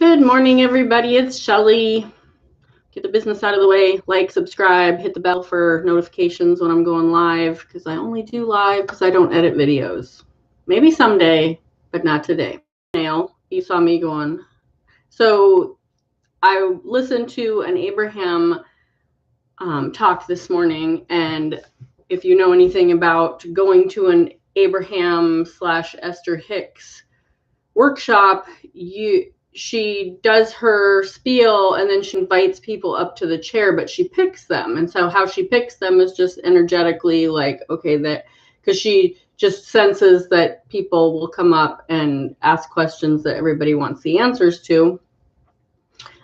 Good morning, everybody. It's Shelly. Get the business out of the way. Like, subscribe, hit the bell for notifications when I'm going live, because I only do live because I don't edit videos. Maybe someday, but not today. Nail, you saw me going. So I listened to an Abraham talk this morning, and if you know anything about going to an Abraham / Esther Hicks workshop, she does her spiel and then she invites people up to the chair, but she picks them. And so how she picks them is just energetically, like, okay, that because she just senses that people will come up and ask questions that everybody wants the answers to.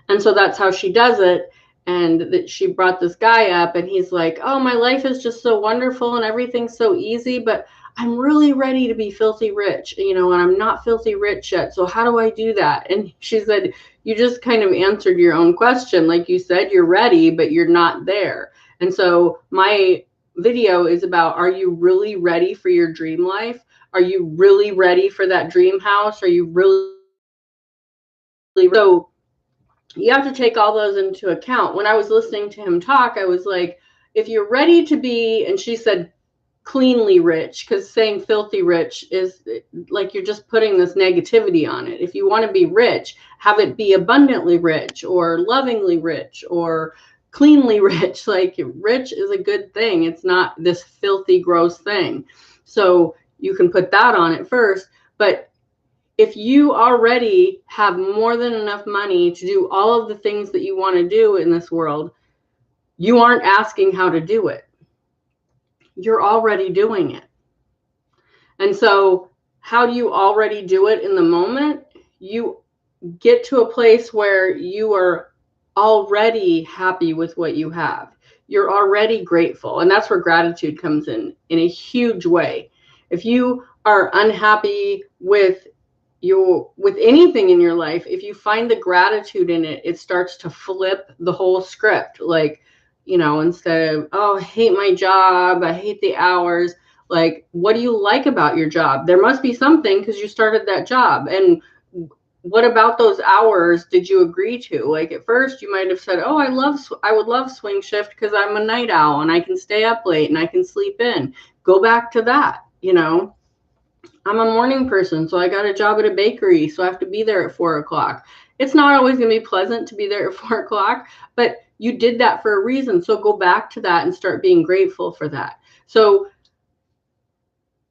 And so that's how she does it. And that she brought this guy up and he's like, oh, my life is just so wonderful and everything's so easy, but I'm really ready to be filthy rich, and I'm not filthy rich yet. So how do I do that? And she said, you just kind of answered your own question. Like you said, you're ready, but you're not there. And so my video is about, are you really ready for your dream life? Are you really ready for that dream house? Are you really? So you have to take all those into account. When I was listening to him talk, I was like, if you're ready to be, and she said, cleanly rich, because saying filthy rich is like you're just putting this negativity on it. If you want to be rich, have it be abundantly rich or lovingly rich or cleanly rich. Like, rich is a good thing. It's not this filthy, gross thing. So you can put that on it first. But if you already have more than enough money to do all of the things that you want to do in this world, you aren't asking how to do it. You're already doing it. And so how do you already do it in the moment? You get to a place where you are already happy with what you have. You're already grateful. And that's where gratitude comes in a huge way. If you are unhappy with anything in your life, if you find the gratitude in it, it starts to flip the whole script. Like, instead of, oh, I hate my job, I hate the hours, like, what do you like about your job? There must be something, because you started that job. And what about those hours did you agree to? Like, at first you might have said, oh, I would love swing shift because I'm a night owl and I can stay up late and I can sleep in. Go back to that. I'm a morning person, so I got a job at a bakery, so I have to be there at 4 o'clock. It's not always going to be pleasant to be there at 4 o'clock, but you did that for a reason. So go back to that and start being grateful for that. So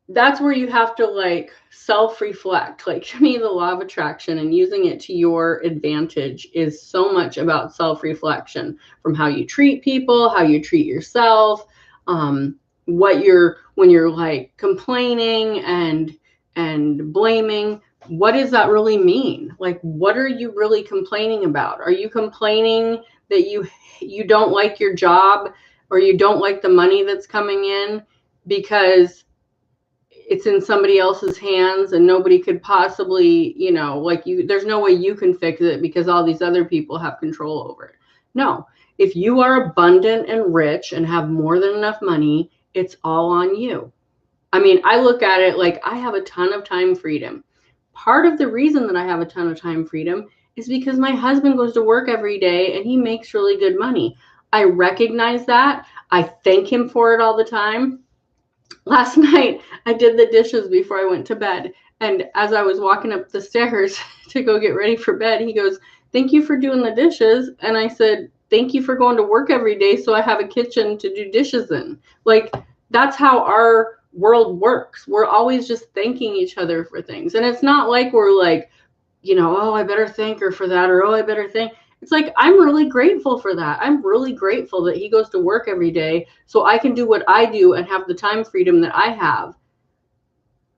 that's where you have to self-reflect. Like, to me, the law of attraction and using it to your advantage is so much about self-reflection, from how you treat people, how you treat yourself, when you're like complaining and blaming, what does that really mean? Like, what are you really complaining about? Are you complaining that you don't like your job, or you don't like the money that's coming in because it's in somebody else's hands and nobody could possibly, there's no way you can fix it because all these other people have control over it? No. If you are abundant and rich and have more than enough money, it's all on you. I mean, I look at it like I have a ton of time freedom. Part of the reason that I have a ton of time freedom is because my husband goes to work every day and he makes really good money. I recognize that. I thank him for it all the time. Last night, I did the dishes before I went to bed. And as I was walking up the stairs to go get ready for bed, he goes, thank you for doing the dishes. And I said, thank you for going to work every day so I have a kitchen to do dishes in. Like, that's how our world works. We're always just thanking each other for things. And it's not like we're like, oh, I better thank her for that, or oh, I better thank. It's like, I'm really grateful for that. I'm really grateful that he goes to work every day so I can do what I do and have the time freedom that I have.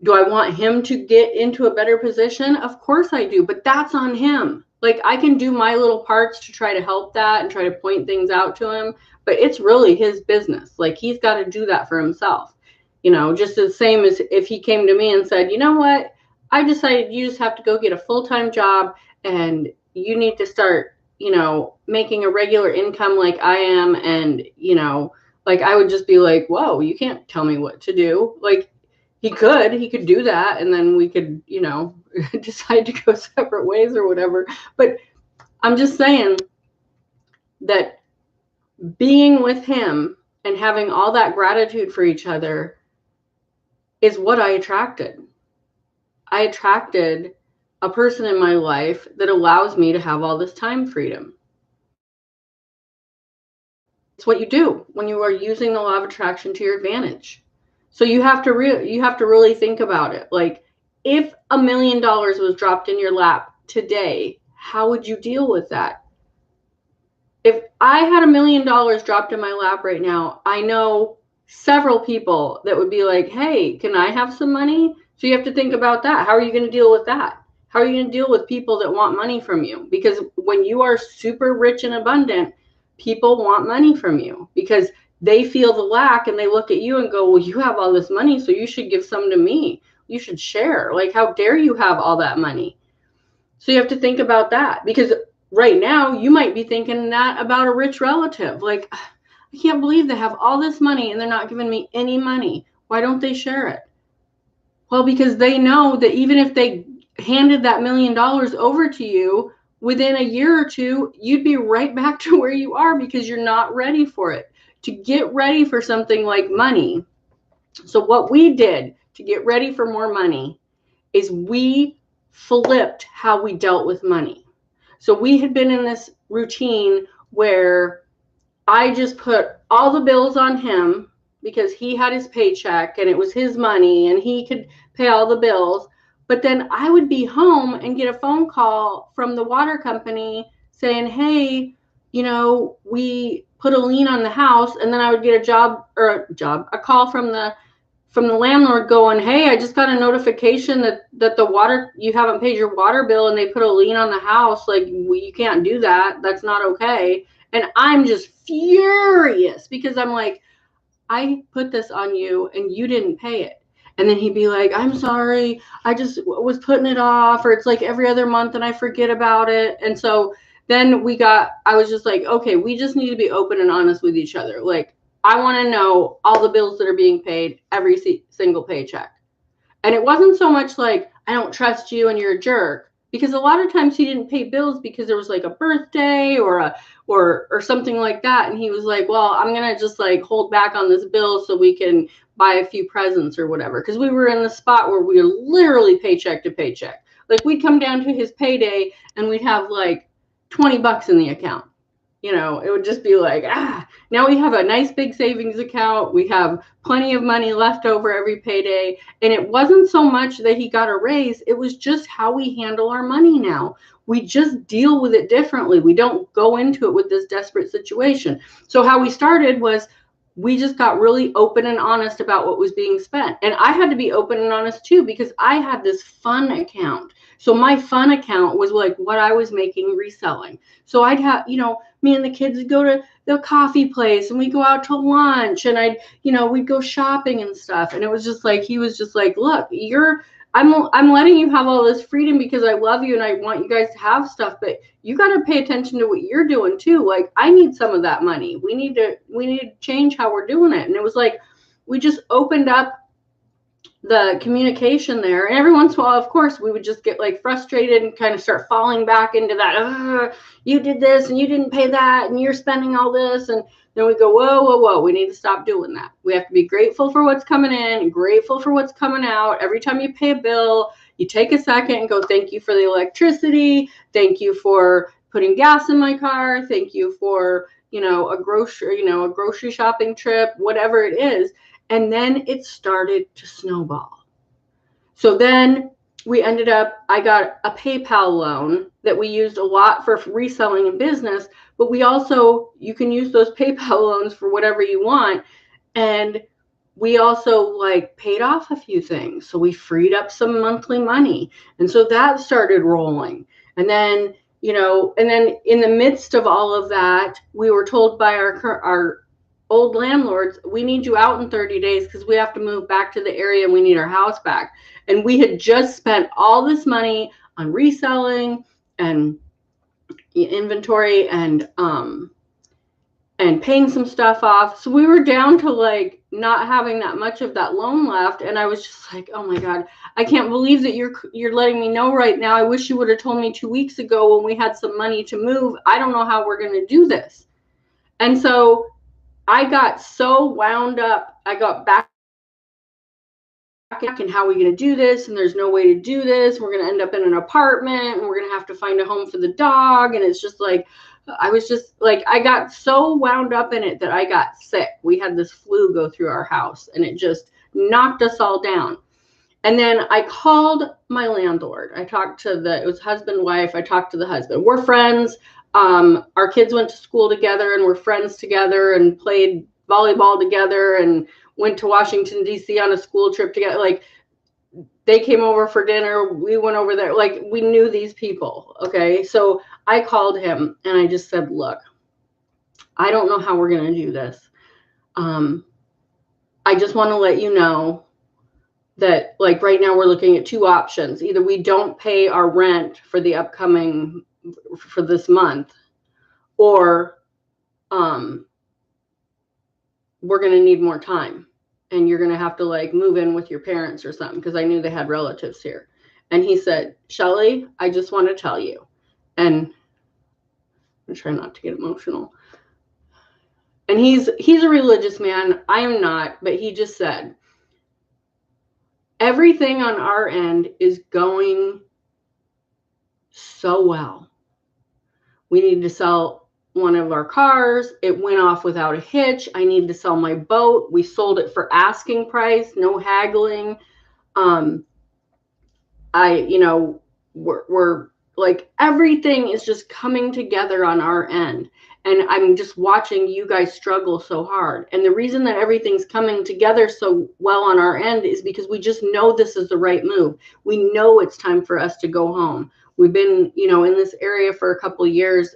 Do I want him to get into a better position? Of course I do, but that's on him. Like, I can do my little parts to try to help that and try to point things out to him, but it's really his business. Like, he's got to do that for himself. Just the same as if he came to me and said, you know what, I decided you just have to go get a full-time job and you need to start, making a regular income like I am. And, like, I would just be like, whoa, you can't tell me what to do. Like, he could do that. And then we could, decide to go separate ways or whatever. But I'm just saying that being with him and having all that gratitude for each other is what I attracted. I attracted a person in my life that allows me to have all this time freedom. It's what you do when you are using the law of attraction to your advantage. So you have to really think about it. Like, if $1 million was dropped in your lap today, how would you deal with that? If I had $1 million dropped in my lap right now, I know several people that would be like, hey, can I have some money? So you have to think about that. How are you going to deal with that? How are you going to deal with people that want money from you? Because when you are super rich and abundant, people want money from you because they feel the lack and they look at you and go, well, you have all this money, so you should give some to me. You should share. Like, how dare you have all that money? So you have to think about that, because right now you might be thinking that about a rich relative. Like, I can't believe they have all this money and they're not giving me any money. Why don't they share it? Well, because they know that even if they handed that $1 million over to you, within a year or two, you'd be right back to where you are because you're not ready for it. To get ready for something like money. So what we did to get ready for more money is we flipped how we dealt with money. So we had been in this routine where I just put all the bills on him because he had his paycheck and it was his money and he could pay all the bills. But then I would be home and get a phone call from the water company saying, hey, we put a lien on the house. And then I would get a call from the landlord going, hey, I just got a notification that the water, you haven't paid your water bill and they put a lien on the house. Like, you can't do that. That's not okay. And I'm just furious because I'm like, I put this on you and you didn't pay it. And then he'd be like, I'm sorry, I just was putting it off, or it's like every other month and I forget about it. And so then I was just like, okay, we just need to be open and honest with each other. Like, I want to know all the bills that are being paid every single paycheck. And it wasn't so much like, I don't trust you and you're a jerk, because a lot of times he didn't pay bills because there was like a birthday or something like that. And he was like, well, I'm going to just like hold back on this bill so we can buy a few presents or whatever. Because we were in the spot where we were literally paycheck to paycheck. Like, we'd come down to his payday and we'd have like $20 in the account. It would just be like, now we have a nice big savings account. We have plenty of money left over every payday. And it wasn't so much that he got a raise. It was just how we handle our money now. We just deal with it differently. We don't go into it with this desperate situation. So how we started was we just got really open and honest about what was being spent. And I had to be open and honest too, because I had this fun account. So my fun account was like what I was making reselling. So I'd have, me and the kids would go to the coffee place and we'd go out to lunch and we'd go shopping and stuff. And it was just like, he was just like, look, I'm letting you have all this freedom because I love you and I want you guys to have stuff, but you got to pay attention to what you're doing too. Like, I need some of that money. We need to change how we're doing it. And it was like, we just opened up the communication there. And every once in a while, of course, we would just get like frustrated and kind of start falling back into that, you did this and you didn't pay that and you're spending all this. And then we go, whoa, we need to stop doing that. We have to be grateful for what's coming in and grateful for what's coming out. Every time you pay a bill, you take a second and go, thank you for the electricity. Thank you for putting gas in my car. Thank you for, a grocery shopping trip, whatever it is. And then it started to snowball. So then I got a PayPal loan that we used a lot for reselling and business, but you can use those PayPal loans for whatever you want. And we also like paid off a few things. So we freed up some monthly money. And so that started rolling. And then, in the midst of all of that, we were told by our old landlords, we need you out in 30 days because we have to move back to the area and we need our house back. And we had just spent all this money on reselling and inventory and paying some stuff off. So we were down to like not having that much of that loan left. And I was just like, oh my God, I can't believe that you're letting me know right now. I wish you would have told me 2 weeks ago when we had some money to move. I don't know how we're going to do this. And so I got so wound up. I got back and how are we going to do this? And there's no way to do this. We're going to end up in an apartment and we're going to have to find a home for the dog. And it's just like, I was just like, I got so wound up in it that I got sick. We had this flu go through our house and it just knocked us all down. And then I called my landlord. I talked to it was husband, wife. I talked to the husband. We're friends. Our kids went to school together and we're friends together and played volleyball together and went to Washington, D.C. on a school trip together. Like, they came over for dinner. We went over there. Like, we knew these people. Okay. So I called him and I just said, look, I don't know how we're going to do this. I just want to let you know that, like, right now we're looking at two options. Either we don't pay our rent for the upcoming, for this month, or we're going to need more time and you're going to have to, like, move in with your parents or something, because I knew they had relatives here. And he said, Shelly, I just want to tell you, and I'm trying not to get emotional. And he's a religious man. I am not, but he just said, everything on our end is going so well. We need to sell one of our cars. It went off without a hitch. I need to sell my boat. We sold it for asking price, no haggling. We're like, everything is just coming together on our end. And I'm just watching you guys struggle so hard. And the reason that everything's coming together so well on our end is because we just know this is the right move. We know it's time for us to go home. We've been, in this area for a couple of years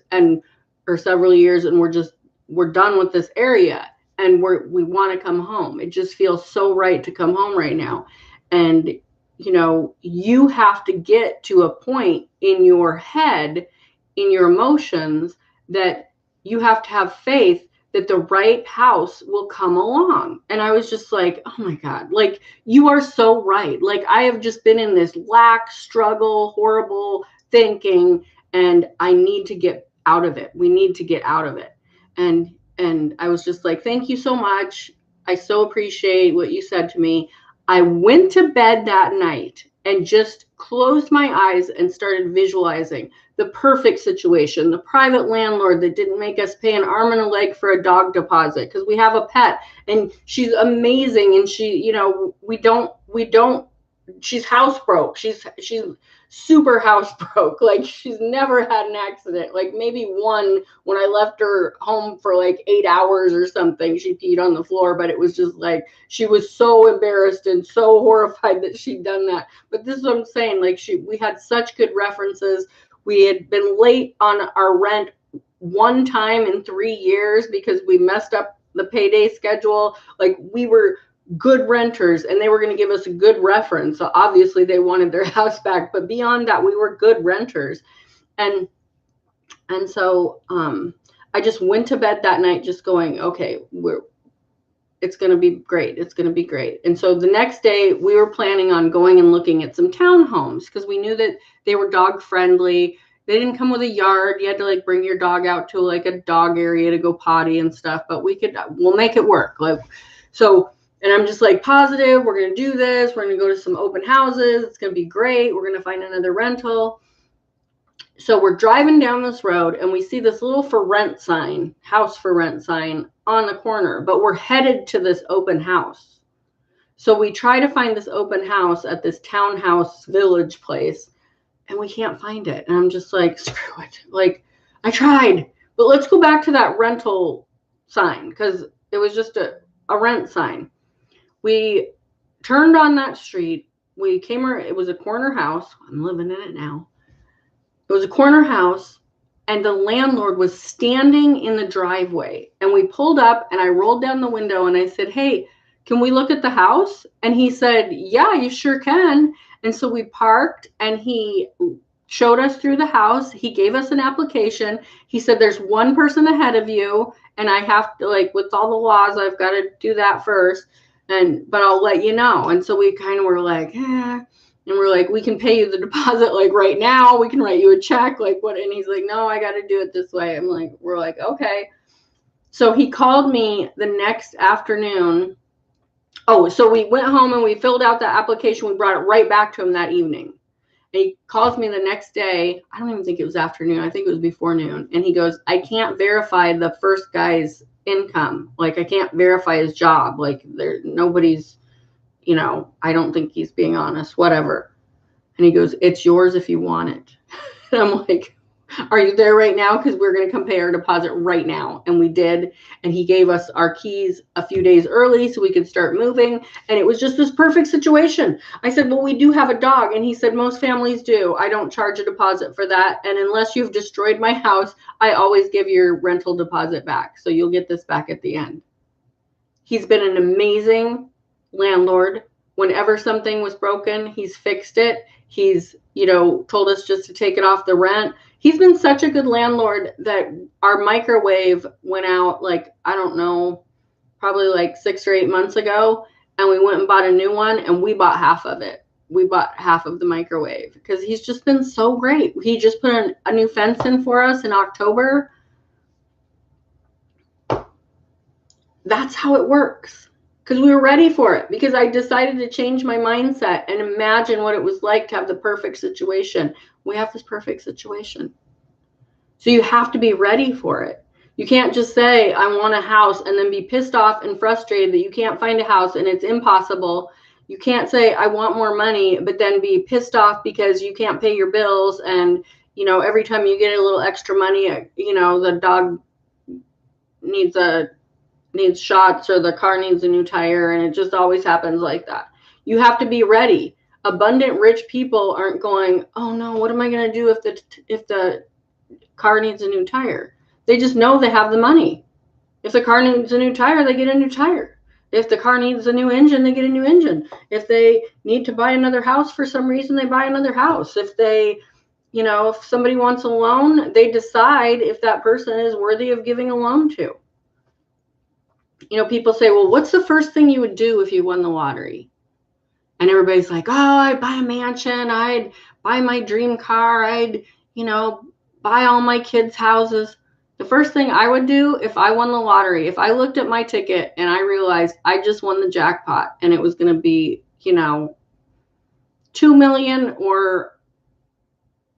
or several years, and we're done with this area and we want to come home. It just feels so right to come home right now. And you have to get to a point in your head, in your emotions, that you have to have faith that the right house will come along. And I was just like, oh my God, like, you are so right. Like, I have just been in this lack, struggle, horrible thinking, and I need to get out of it. We need to get out of it. And I was just like, thank you so much. I so appreciate what you said to me. I went to bed that night and just closed my eyes and started visualizing the perfect situation, the private landlord that didn't make us pay an arm and a leg for a dog deposit because we have a pet and she's amazing. And she, we don't, she's housebroke. She's super housebroke. Like, she's never had an accident. Like, maybe one when I left her home for like 8 hours or something, she peed on the floor, but it was just like, she was so embarrassed and so horrified that she'd done that. But this is what I'm saying. Like, we had such good references. We had been late on our rent one time in 3 years because we messed up the payday schedule. Like, we were good renters and they were going to give us a good reference. So obviously they wanted their house back, but beyond that, we were good renters. And so I just went to bed that night just going, okay, it's going to be great. It's going to be great. And so the next day we were planning on going and looking at some townhomes because we knew that they were dog friendly. They didn't come with a yard. You had to, like, bring your dog out to, like, a dog area to go potty and stuff, but we'll make it work. Like, so, and I'm just like, positive, we're going to do this. We're going to go to some open houses. It's going to be great. We're going to find another rental. So we're driving down this road and we see this little for rent sign, house for rent sign on the corner, but we're headed to this open house. So we try to find this open house at this townhouse village place and we can't find it. And I'm just like, screw it. Like, I tried, but let's go back to that rental sign because it was just a rent sign. We turned on that street. It was a corner house. I'm living in it now. It was a corner house and the landlord was standing in the driveway, and we pulled up and I rolled down the window and I said, hey, can we look at the house? And he said, yeah, you sure can. And so we parked and he showed us through the house. He gave us an application. He said, there's one person ahead of you, and I have to, like, with all the laws, I've got to do that first. But I'll let you know. And so we kind of were like, And we're like, we can pay you the deposit like right now. We can write you a check. Like what? And he's like, no, I got to do it this way. We're like, okay. So he called me the next afternoon. Oh, so we went home and we filled out the application. We brought it right back to him that evening. And he calls me the next day. I don't even think it was afternoon. I think it was before noon. And he goes, I can't verify the first guy's income. Like, I can't verify his job. Like, nobody's, I don't think he's being honest, whatever. And he goes, it's yours if you want it. And I'm like, are you there right now? Because we're going to come pay our deposit right now. And we did. And he gave us our keys a few days early so we could start moving. And it was just this perfect situation. I said, well, we do have a dog. And he said, most families do. I don't charge a deposit for that. And unless you've destroyed my house, I always give your rental deposit back. So you'll get this back at the end. He's been an amazing landlord. Whenever something was broken, he's fixed it. He's, told us just to take it off the rent. He's been such a good landlord that our microwave went out, like, I don't know, probably like 6 or 8 months ago. And we went and bought a new one, and we bought half of it. We bought half of the microwave because he's just been so great. He just put a new fence in for us in October. That's how it works. Because we were ready for it, because I decided to change my mindset and imagine what it was like to have the perfect situation. We have this perfect situation. So you have to be ready for it. You can't just say, I want a house, and then be pissed off and frustrated that you can't find a house and it's impossible. You can't say, I want more money, but then be pissed off because you can't pay your bills. And, every time you get a little extra money, the dog needs shots or the car needs a new tire, and it just always happens like that. You have to be ready. Abundant rich people aren't going, oh no, what am I going to do if the car needs a new tire? They just know they have the money. If the car needs a new tire, they get a new tire. If the car needs a new engine, they get a new engine. If they need to buy another house for some reason, they buy another house. If they, if somebody wants a loan, they decide if that person is worthy of giving a loan to. People say, well, what's the first thing you would do if you won the lottery? And everybody's like, oh, I'd buy a mansion. I'd buy my dream car. I'd, buy all my kids' houses. The first thing I would do if I won the lottery, if I looked at my ticket and I realized I just won the jackpot and it was going to be, 2 million or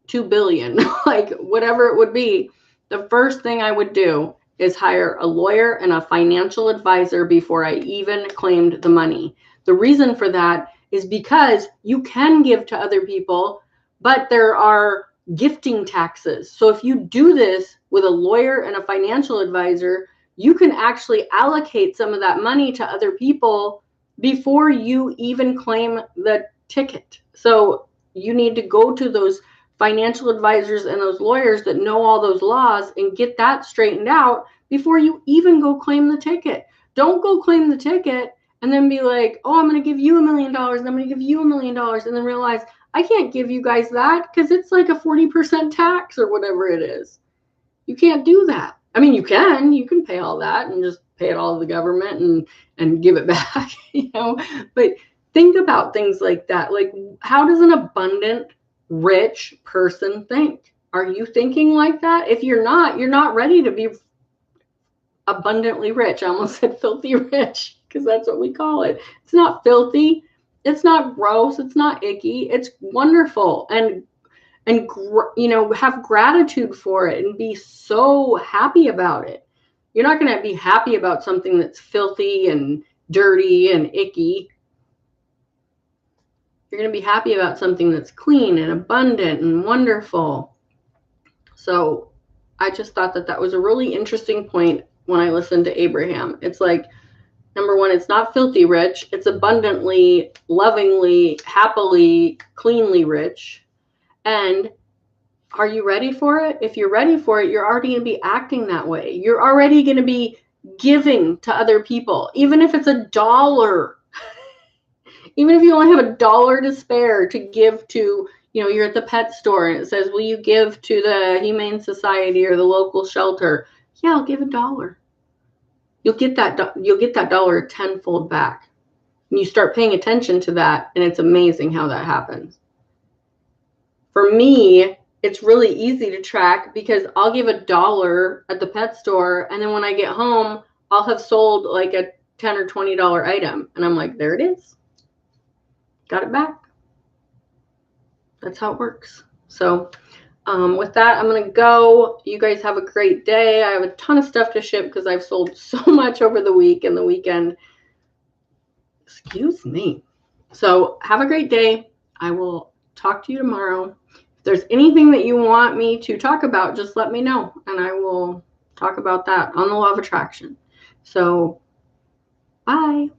2 billion, like whatever it would be, the first thing I would do is hire a lawyer and a financial advisor before I even claimed the money. The reason for that is because you can give to other people, but there are gifting taxes. So if you do this with a lawyer and a financial advisor, you can actually allocate some of that money to other people before you even claim the ticket. So you need to go to those financial advisors and those lawyers that know all those laws and get that straightened out before you even go claim the ticket. Don't go claim the ticket and then be like, oh, I'm going to give you $1 million, and I'm going to give you $1 million, and then realize I can't give you guys that because it's like a 40% tax or whatever it is. You can't do that. I mean, you can pay all that and just pay it all to the government and give it back, but think about things like that. Like, how does an abundant, rich person think? Are you thinking like that? If you're not ready to be abundantly rich. I almost said filthy rich because that's what we call it. It's not filthy. It's not gross. It's not icky. It's wonderful. And have gratitude for it and be so happy about it. You're not going to be happy about something that's filthy and dirty and icky. You're going to be happy about something that's clean and abundant and wonderful. So I just thought that was a really interesting point when I listened to Abraham. It's like, number one, it's not filthy rich. It's abundantly, lovingly, happily, cleanly rich. And are you ready for it? If you're ready for it, you're already going to be acting that way. You're already going to be giving to other people, even if it's $1. Even if you only have $1 to spare to give to, You know, you're at the pet store and it says, will you give to the Humane Society or the local shelter? Yeah, I'll give $1. You'll get that dollar tenfold back. And you start paying attention to that, and it's amazing how that happens. For me, it's really easy to track because I'll give $1 at the pet store, and then when I get home, I'll have sold like a $10 or $20 item, and I'm like, there it is. Got it back. That's how it works. So with that, I'm going to go. You guys have a great day. I have a ton of stuff to ship because I've sold so much over the week and the weekend. Excuse me. So have a great day. I will talk to you tomorrow. If there's anything that you want me to talk about, just let me know, and I will talk about that on the law of attraction. So bye.